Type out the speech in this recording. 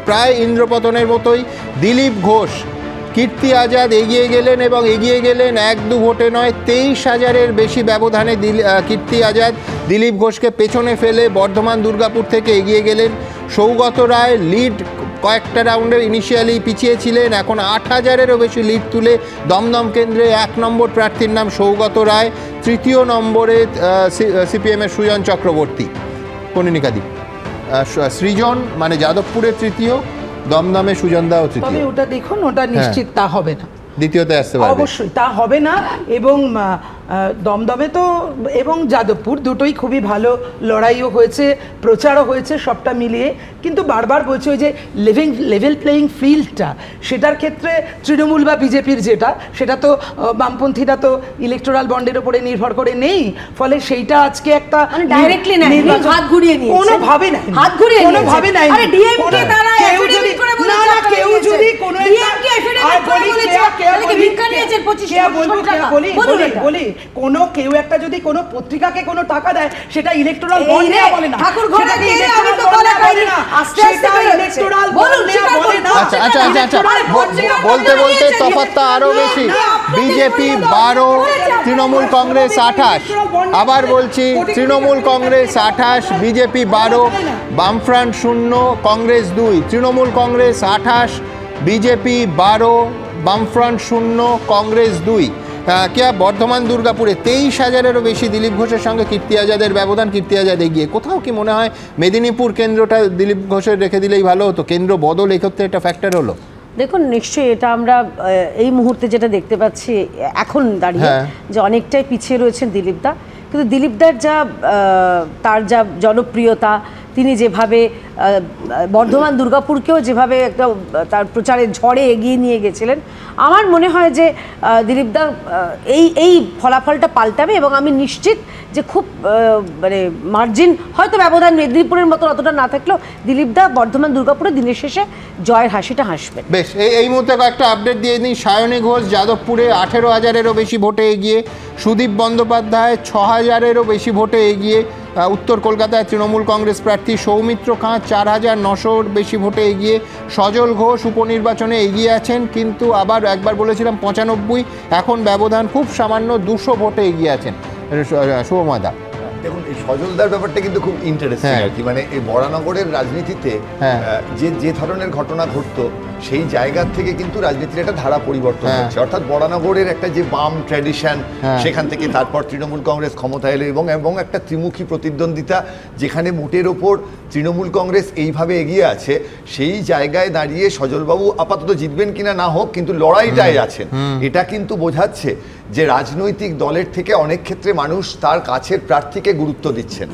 প্রায় ইন্দ্রপতনের মতোই। দিলীপ ঘোষ, কীর্তি আজাদ এগিয়ে গেলেন এবং এগিয়ে গেলেন 1-2 ভোটে নয়, 23,000-এর বেশি ব্যবধানে কীর্তি আজাদ দিলীপ ঘোষকে পেছনে ফেলে বর্ধমান দুর্গাপুর থেকে এগিয়ে গেলেন। সৌগত রায় লিড কয়েকটা রাউন্ডে ইনিশিয়ালি পিছিয়ে ছিলেন, এখন 8,000-এরও বেশি লিড তুলে দমদম কেন্দ্রে 1 নম্বর প্রার্থীর নাম সৌগত রায়। 3য় নম্বরে সিপিএমের সুজন চক্রবর্তী। কনিনিকাদি সৃজন মানে যাদবপুরে 3য়, দমদমে সুজন দাও 3য়। তবে ওটা দেখুন, ওটা নিশ্চিত তা হবে না, দ্বিতীয়তে আসতে পারবে অবশ্যই তা হবে না। এবং দমদমে তো এবং যাদবপুর দুটোই খুবই ভালো লড়াইও হয়েছে, প্রচারও হয়েছে, সবটা মিলিয়ে। কিন্তু বারবার বলছে ওই যে লেভেল প্লেয়িং ফিল্ডটা, সেটার ক্ষেত্রে তৃণমূল বা বিজেপির যেটা, সেটা তো বামপন্থীরা তো ইলেকটোরাল বন্ডের উপরে নির্ভর করে নেই। ফলে সেইটা আজকে একটা ডাইরেক্টলি না, হাত ঘুরিয়ে নিয়ে কোনোভাবে নাই, হাত ঘুরিয়ে কোনোভাবে নাই। আরে ডিএমকে তারা এফিডেভিট করে বলেছে, না কেউ যদি কোনো ডিএমকে এফিডেভিট করে বলেছে তাহলে ভিক্ষা নিয়েছেন 25 টাকা। বলি কোনো কেউ একটা যদি কোনো পত্রিকাকে কোনো টাকা দেয়, সেটা ইলেকটোরাল বন্ড নেওয়া বলে না। ঠাকুর ঘরে গিয়ে আমি তো বলা পারি না, আস্তে আস্তে ইলেকটোরাল বন্ড নেওয়া বলে না। আচ্ছা বলতে বলতে তফাৎটা আরো বেশি। বিজেপি 12, তৃণমূল কংগ্রেস 28। আবার বলছি, তৃণমূল কংগ্রেস 28, বিজেপি 12, বামফ্রন্ট 0, কংগ্রেস 2। তৃণমূল কংগ্রেস 28, বিজেপি 12, বামফ্রন্ট 0, কংগ্রেস 2। বর্ধমান দুর্গাপুরে 23,000-এরও বেশি দিলীপ ঘোষের সঙ্গে কীর্তি আজাদের ব্যবধান। কীর্তি আজাদ এগিয়ে। কোথাও কি মনে হয় মেদিনীপুর কেন্দ্রটা দিলীপ ঘোষের রেখে দিলেই ভালো হতো? কেন্দ্র বদল এক্ষেত্রে একটা ফ্যাক্টর হলো। দেখুন, নিশ্চয়ই এটা আমরা এই মুহূর্তে যেটা দেখতে পাচ্ছি এখন দাঁড়িয়ে, যে অনেকটাই পিছিয়ে রয়েছেন দিলীপদা। কিন্তু দিলীপদার তার যা জনপ্রিয়তা, তিনি যেভাবে বর্ধমান দুর্গাপুরকেও যেভাবে একটা তার প্রচারের ঝড়ে এগিয়ে নিয়ে গেছিলেন, আমার মনে হয় যে দিলীপদা এই ফলাফলটা পাল্টাবে। এবং আমি নিশ্চিত যে খুব মানে মার্জিন, হয়তো ব্যবধান মেদিনীপুরের মতো অতটা না থাকলেও দিলীপদা বর্ধমান দুর্গাপুরে দিনের শেষে জয়ের হাসিটা হাসবেন। বেশ, এই মুহূর্তে কয়েকটা আপডেট দিয়ে নিই। সায়নী ঘোষ যাদবপুরে 18,000-এরও বেশি ভোটে এগিয়ে। সুদীপ বন্দ্যোপাধ্যায় 6,000-এরও বেশি ভোটে এগিয়ে। উত্তর কলকাতায় তৃণমূল কংগ্রেস প্রার্থী সৌমিত্র খাঁ 4,900-র বেশি ভোটে এগিয়ে। সজল ঘোষ উপনির্বাচনে এগিয়ে আছেন, কিন্তু আবার একবার বলেছিলাম 95, এখন ব্যবধান খুব সামান্য 200 ভোটে এগিয়ে আছেন। শুভময়দা, দেখুন, এই সজলদার ব্যাপারটা কিন্তু খুব ইন্টারেস্টিং আর কি। মানে এই বরানগরের রাজনীতিতে যে ধরনের ঘটনা ঘটতো, সেই জায়গা থেকে কিন্তু রাজনীতির একটা ধারা পরিবর্তন হচ্ছে। অর্থাৎ বরানগরের একটা যে বাম ট্র্যাডিশন, সেখান থেকে তারপর তৃণমূল কংগ্রেস ক্ষমতা এলো এবং একটা ত্রিমুখী প্রতিদ্বন্দ্বিতা, যেখানে মোটের ওপর তৃণমূল কংগ্রেস এইভাবে এগিয়ে আছে, সেই জায়গায় দাঁড়িয়ে সজলবাবু আপাতত জিতবেন কিনা না হোক, কিন্তু লড়াইটায় আছেন। এটা কিন্তু বোঝাচ্ছে যে রাজনৈতিক দলের থেকে অনেক ক্ষেত্রে মানুষ তার কাছের প্রার্থীকে গুরুত্ব দিচ্ছেন।